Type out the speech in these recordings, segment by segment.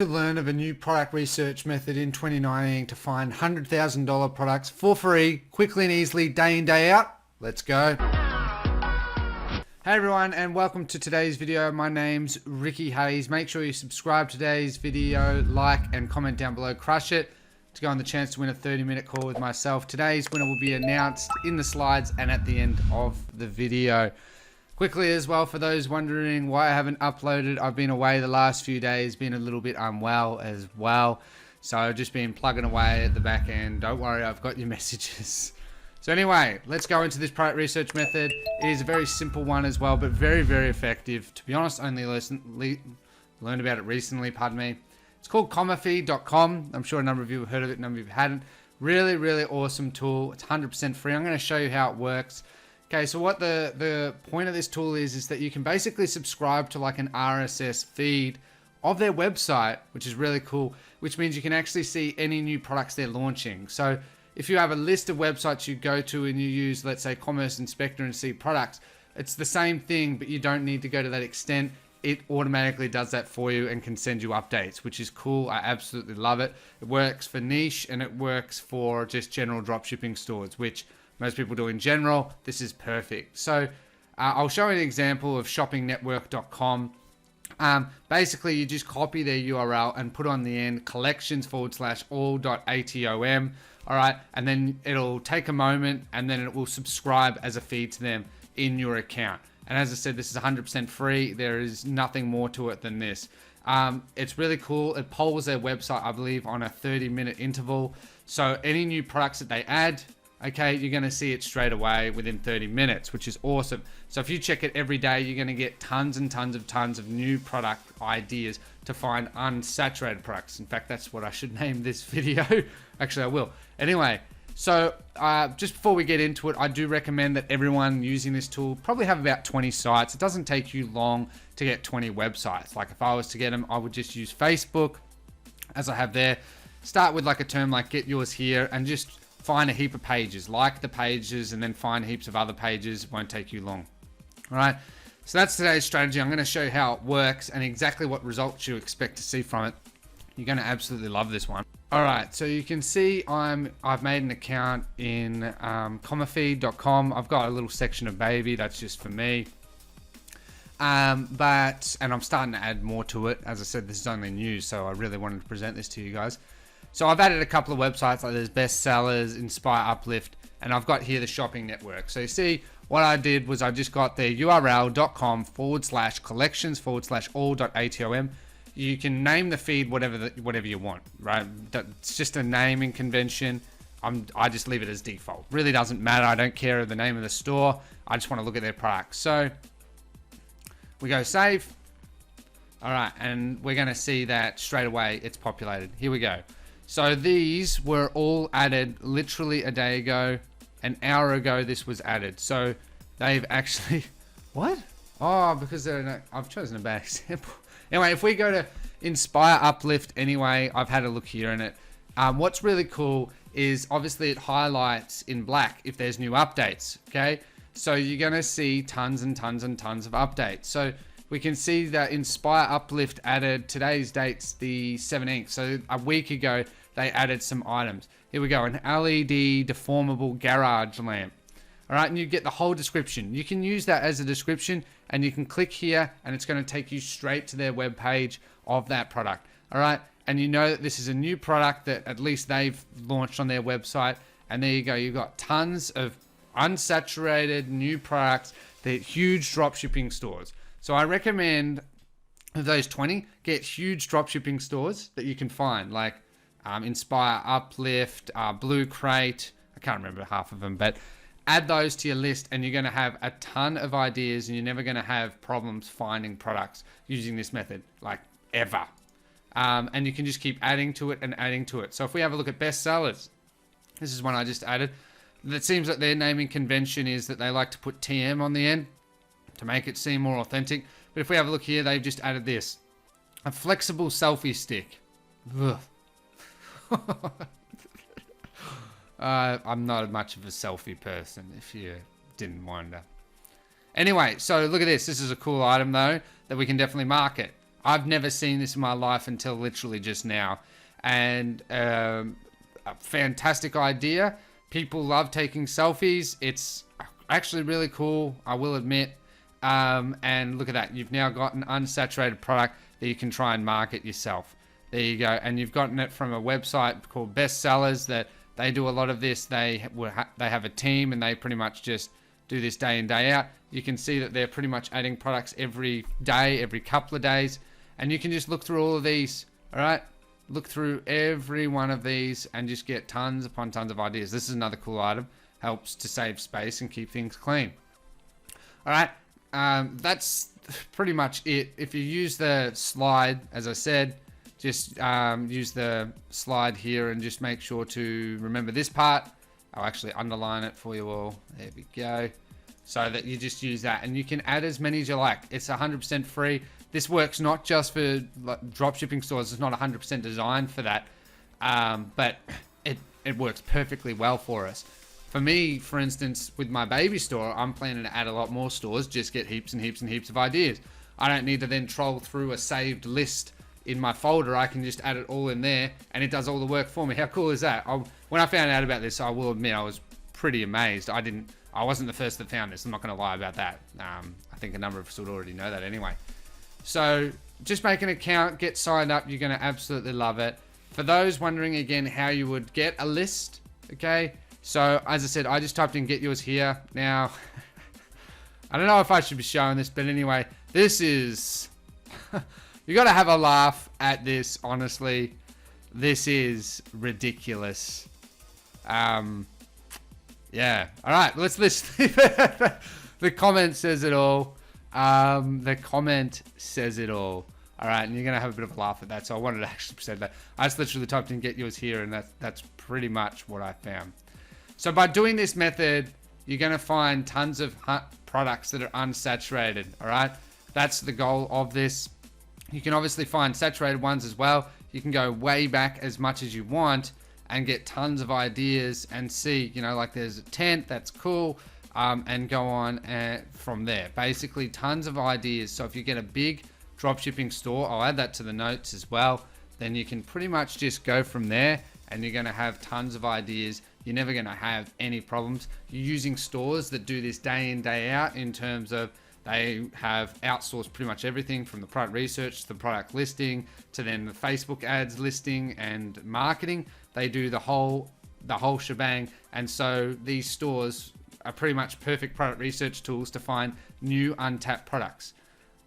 To learn of a new product research method in 2019 to find $100,000 products for free, quickly and easily, day in, day out. Let's go. Hey everyone, and welcome to today's video. My name's Ricky Hayes. Make sure you subscribe to today's video, like and comment down below. Crush it to go on the chance to win a 30-minute call with myself. Today's winner will be announced in the slides and at the end of the video. Quickly as well, for those wondering why I haven't uploaded, I've been away the last few days, been a little bit unwell as well. So I've just been plugging away at the back end. Don't worry, I've got your messages. So anyway, let's go into this product research method. It is a very simple one as well, but very, very effective. To be honest, only learned about it recently, pardon me. It's called SHOPIFY.com. I'm sure a number of you have heard of it, a number of you hadn't. Really, really awesome tool. It's 100% free. I'm going to show you how it works. Okay, so what the point of this tool is that you can basically subscribe to like an RSS feed of their website, which is really cool, which means you can actually see any new products they're launching. So if you have a list of websites you go to and you use, let's say, Commerce Inspector and see products, it's the same thing, but you don't need to go to that extent. It automatically does that for you and can send you updates, which is cool. I absolutely love it. It works for niche and it works for just general dropshipping stores, which most people do in general. This is perfect. So I'll show you an example of shoppingnetwork.com. Basically, you just copy their URL and put on the end collections/all.atom. All right. And then it'll take a moment and then it will subscribe as a feed to them in your account. And as I said, this is 100% free. There is nothing more to it than this. It's really cool. It polls their website, I believe, on a 30-minute interval. So any new products that they add, okay, you're going to see it straight away within 30 minutes, which is awesome. So if you check it every day, you're going to get tons and tons of new product ideas to find unsaturated products. In fact, that's what I should name this video. Actually, I will. Anyway, so just before we get into it, I do recommend that everyone using this tool probably have about 20 sites. It doesn't take you long to get 20 websites. Like if I was to get them, I would just use Facebook, as I have there. Start with like a term like get yours here and just find a heap of pages, like the pages, and then find heaps of other pages. It won't take you long. All right. So that's today's strategy. I'm going to show you how it works and exactly what results you expect to see from it. You're going to absolutely love this one. All right. So you can see I've made an account in SHOPIFY.com. I've got a little section of baby. That's just for me. And I'm starting to add more to it. As I said, this is only news, so I really wanted to present this to you guys. So I've added a couple of websites, like there's Bestsellers, Inspire, Uplift, and I've got here the shopping network. So you see what I did was I just got the url.com/collections/all.atom. You can name the feed whatever you want, right? It's just a naming convention. I just leave it as default. Really doesn't matter. I don't care the name of the store. I just want to look at their products. So we go save. All right, and we're going to see that straight away it's populated. Here we go. So these were all added literally a day ago. An hour ago, this was added. So they've actually, what? Oh, because I've chosen a bad example. Anyway, if we go to Inspire, Uplift, anyway, I've had a look here in it. What's really cool is obviously it highlights in black if there's new updates, okay? So you're gonna see tons and tons and tons of updates. So we can see that Inspire Uplift added, today's date's the 17th. So a week ago, they added some items. Here we go, an LED deformable garage lamp. All right, and you get the whole description. You can use that as a description and you can click here and it's gonna take you straight to their web page of that product. All right, and you know that this is a new product that at least they've launched on their website. And there you go, you've got tons of unsaturated new products. They're huge drop shipping stores. So I recommend of those 20, get huge dropshipping stores that you can find, like Inspire, Uplift, Blue Crate. I can't remember half of them, but add those to your list and you're going to have a ton of ideas and you're never going to have problems finding products using this method, like ever. And you can just keep adding to it and adding to it. So if we have a look at Bestsellers, this is one I just added. It seems that their naming convention is that they like to put TM on the end to make it seem more authentic. But if we have a look here, they've just added this. A flexible selfie stick. I'm not much of a selfie person, if you didn't wonder. Anyway, so look at this. This is a cool item, though, that we can definitely market. I've never seen this in my life until literally just now. And a fantastic idea. People love taking selfies. It's actually really cool, I will admit. And look at that. You've now got an unsaturated product that you can try and market yourself. There you go. And you've gotten it from a website called Bestsellers that they do a lot of this. They have a team and they pretty much just do this day in, day out. You can see that they're pretty much adding products every day, every couple of days. And you can just look through all of these, all right? Look through every one of these and just get tons upon tons of ideas. This is another cool item. Helps to save space and keep things clean. All right, that's pretty much it. If you use the slide, as I said, just use the slide here and just make sure to remember this part. I'll actually underline it for you all. There we go. So that you just use that and you can add as many as you like. It's 100% free. This works not just for like, drop shipping stores. It's not 100% designed for that. But it works perfectly well for us. For me, for instance, with my baby store, I'm planning to add a lot more stores, just get heaps and heaps and heaps of ideas. I don't need to then troll through a saved list in my folder. I can just add it all in there and it does all the work for me. How cool is that? When I found out about this, I will admit I was pretty amazed. I wasn't the first that found this. I'm not going to lie about that. I think a number of us would already know that anyway. So just make an account, get signed up. You're going to absolutely love it. For those wondering again how you would get a list, okay? So as I said, I just typed in get yours here. Now, I don't know if I should be showing this, but anyway, this is, you got to have a laugh at this, honestly. This is ridiculous. Yeah. All right, let's list. The comment says it all. The comment says it all. All right, and you're going to have a bit of a laugh at that, so I wanted to actually present that. I just literally typed in get yours here, and that's pretty much what I found. So by doing this method, you're going to find tons of products that are unsaturated, all right? That's the goal of this. You can obviously find saturated ones as well. You can go way back as much as you want and get tons of ideas and see, you know, like there's a tent, that's cool, and go on from there. Basically, tons of ideas. So if you get a big dropshipping store, I'll add that to the notes as well, then you can pretty much just go from there and you're going to have tons of ideas. You're never going to have any problems. You're using stores that do this day in, day out in terms of they have outsourced pretty much everything from the product research to the product listing to then the Facebook ads listing and marketing. They do the whole shebang. And so these stores are pretty much perfect product research tools to find new untapped products.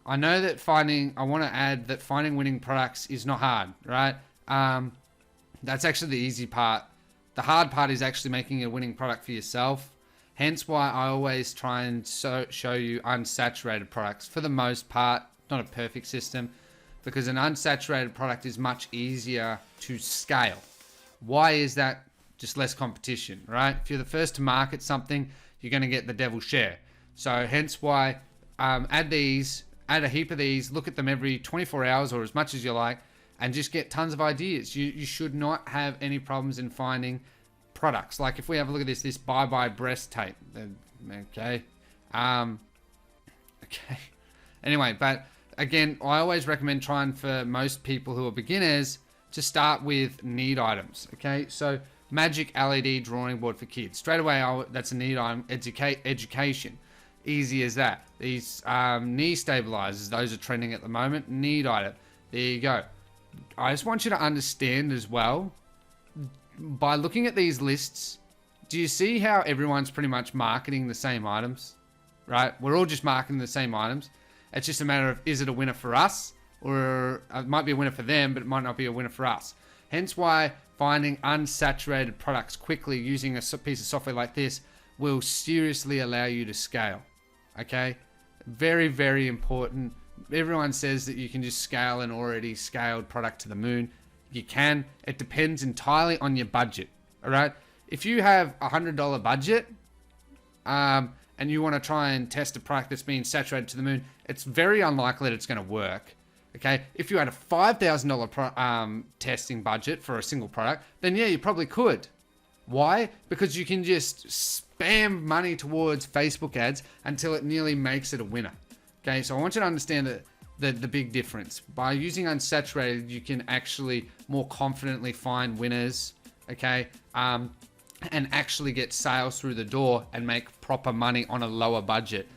I know that I want to add that finding winning products is not hard, right? That's actually the easy part. The hard part is actually making a winning product for yourself. Hence why I always try and show you unsaturated products for the most part. Not a perfect system, because an unsaturated product is much easier to scale. Why is that? Just less competition, right? If you're the first to market something, you're going to get the devil's share. So hence why add a heap of these, look at them every 24 hours or as much as you like, and just get tons of ideas. You should not have any problems in finding products. Like if we have a look at this bye-bye breast tape. Okay. Okay. Anyway, but again, I always recommend trying for most people who are beginners to start with need items. Okay. So magic LED drawing board for kids. Straight away, that's a need item. Education. Easy as that. These knee stabilizers, those are trending at the moment. Need item. There you go. I just want you to understand as well, by looking at these lists, do you see how everyone's pretty much marketing the same items, right? We're all just marketing the same items. It's just a matter of, is it a winner for us, or it might be a winner for them, but it might not be a winner for us. Hence why finding unsaturated products quickly using a piece of software like this will seriously allow you to scale. Okay? Very, very important. Everyone says that you can just scale an already scaled product to the moon. You can. It depends entirely on your budget. All right? If you have a $100 budget and you want to try and test a product that's being saturated to the moon, it's very unlikely that it's going to work. Okay? If you had a $5,000 testing budget for a single product, then yeah, you probably could. Why? Because you can just spam money towards Facebook ads until it nearly makes it a winner. Okay, so I want you to understand that the big difference. By using unsaturated, you can actually more confidently find winners, okay, and actually get sales through the door and make proper money on a lower budget.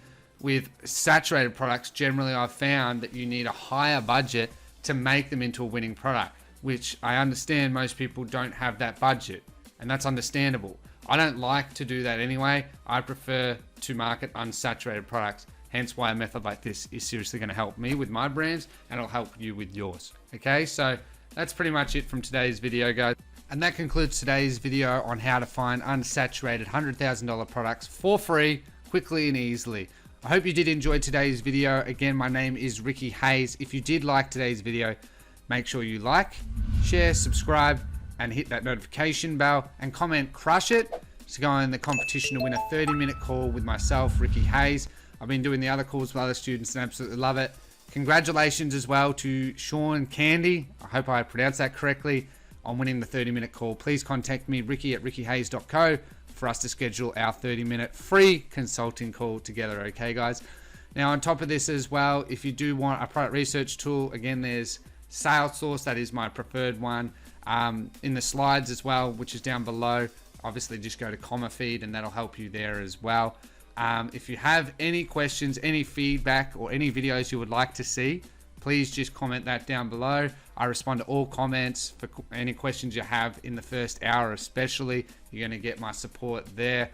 With saturated products, generally I've found that you need a higher budget to make them into a winning product, which I understand most people don't have that budget, and that's understandable. I don't like to do that anyway. I prefer to market unsaturated products, hence why a method like this is seriously going to help me with my brands, and it'll help you with yours. Okay, so that's pretty much it from today's video, guys. And that concludes today's video on how to find unsaturated $100,000 products for free, quickly and easily. I hope you did enjoy today's video. Again, my name is Ricky Hayes. If you did like today's video, make sure you like, share, subscribe, and hit that notification bell and comment crush it to go in the competition to win a 30-minute call with myself, Ricky Hayes. I've been doing the other calls with other students and absolutely love it. Congratulations as well to Sean Candy. I hope I pronounced that correctly on winning the 30-minute call. Please contact me, ricky@rickyhayes.co, for us to schedule our 30-minute free consulting call together. Okay, guys? Now, on top of this as well, if you do want a product research tool, again, there's Salesforce. That is my preferred one. In the slides as well, which is down below, obviously just go to comma feed and that'll help you there as well. If you have any questions, any feedback, or any videos you would like to see, please just comment that down below. I respond to all comments for any questions you have in the first hour especially. You're going to get my support there.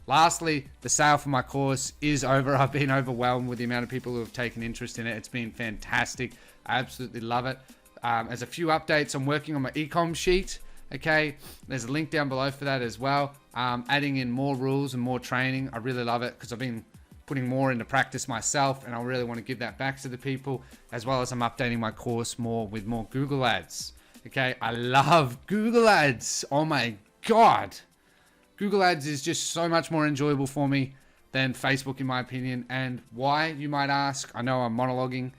Lastly, the sale for my course is over. I've been overwhelmed with the amount of people who have taken interest in it. It's been fantastic. I absolutely love it. There's a few updates. I'm working on my ecom sheet. Okay, there's a link down below for that as well. Adding in more rules and more training. I really love it because I've been putting more into practice myself, and I really want to give that back to the people, as well as I'm updating my course more with more Google ads. Okay, I love Google ads. Oh my God. Google ads is just so much more enjoyable for me than Facebook, in my opinion. And why, you might ask? I know I'm monologuing.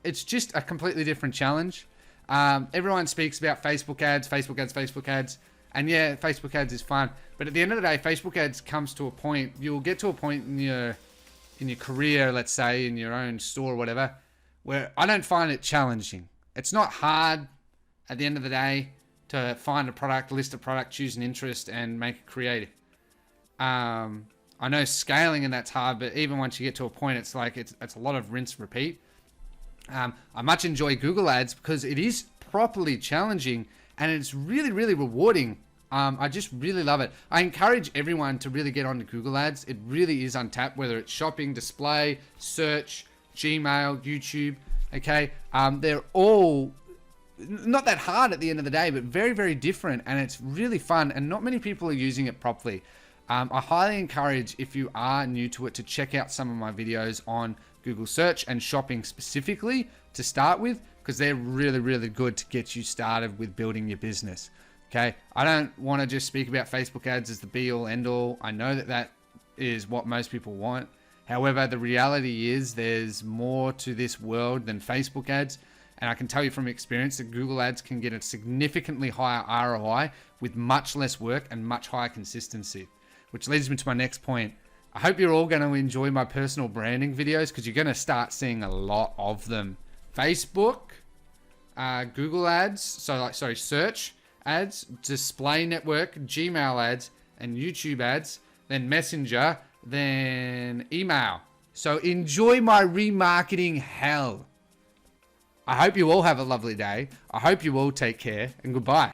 It's just a completely different challenge. Everyone speaks about Facebook ads, Facebook ads, Facebook ads. And yeah, Facebook ads is fun. But at the end of the day, Facebook ads comes to a point, you'll get to a point in your career, let's say, in your own store or whatever, where I don't find it challenging. It's not hard at the end of the day to find a product, list a product, choose an interest, and make it creative. I know scaling and that's hard, but even once you get to a point, it's like, it's a lot of rinse, repeat. I much enjoy Google ads because it is properly challenging and it's really, really rewarding. I just really love it. I encourage everyone to really get onto Google ads. It really is untapped, whether it's shopping, display, search, Gmail, YouTube. Okay. They're all not that hard at the end of the day, but very, very different. And it's really fun. And not many people are using it properly. I highly encourage, if you are new to it, to check out some of my videos on Google search and shopping specifically to start with, because they're really, really good to get you started with building your business. Okay, I don't want to just speak about Facebook ads as the be all end all. I know that that is what most people want. However, the reality is there's more to this world than Facebook ads. And I can tell you from experience that Google ads can get a significantly higher ROI with much less work and much higher consistency, which leads me to my next point. I hope you're all going to enjoy my personal branding videos, because you're going to start seeing a lot of them. Facebook, Google ads, search ads, display network, Gmail ads, and YouTube ads, then Messenger, then email. So enjoy my remarketing hell. I hope you all have a lovely day. I hope you all take care, and goodbye.